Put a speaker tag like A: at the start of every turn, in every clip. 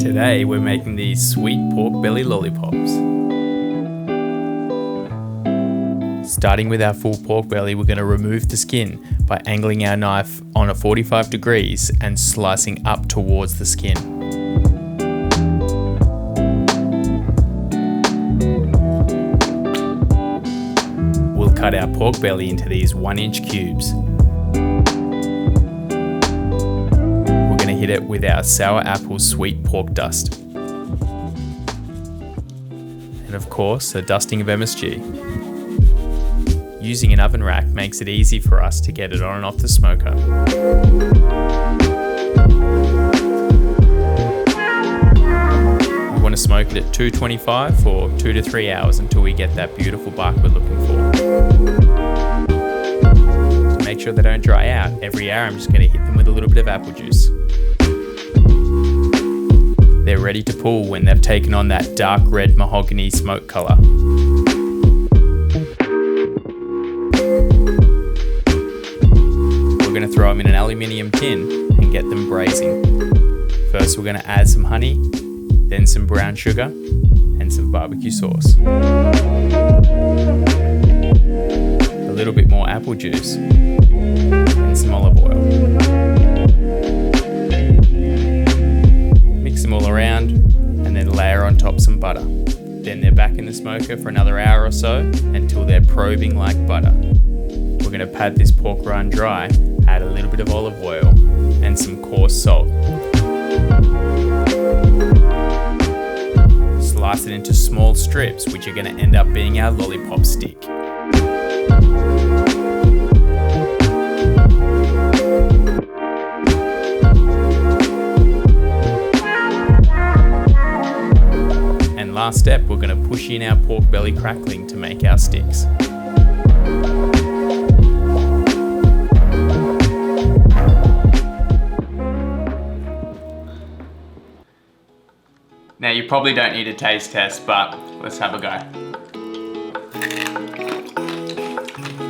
A: Today we're making these sweet pork belly lollipops. Starting with our full pork belly, we're going to remove the skin by angling our knife on a 45 degrees and slicing up towards the skin. We'll cut our pork belly into these 1-inch cubes. We're going to hit it with our sour apple sweet pork dust. And of course, a dusting of MSG. Using an oven rack makes it easy for us to get it on and off the smoker. We want to smoke it at 225 for 2 to 3 hours until we get that beautiful bark we're looking for. To make sure they don't dry out, every hour I'm just going to hit them with a little bit of apple juice. They're ready to pull when they've taken on that dark red mahogany smoke colour. We're going to throw them in an aluminium tin and get them braising. First we're going to add some honey, then some brown sugar and some barbecue sauce. A little bit more apple juice and some olive oil. Mix them all around and then layer on top some butter. Then they're back in the smoker for another hour or so until they're probing like butter. We're going to pad this pork rind dry, add a little bit of olive oil and some coarse salt. Slice it into small strips, which are going to end up being our lollipop stick. And last step, we're going to push in our pork belly crackling to make our sticks. Now you probably don't need a taste test, but let's have a go.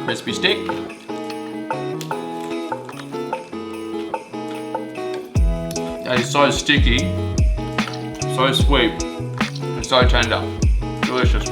A: Crispy stick. That is so sticky, so sweet, and so tender. Delicious.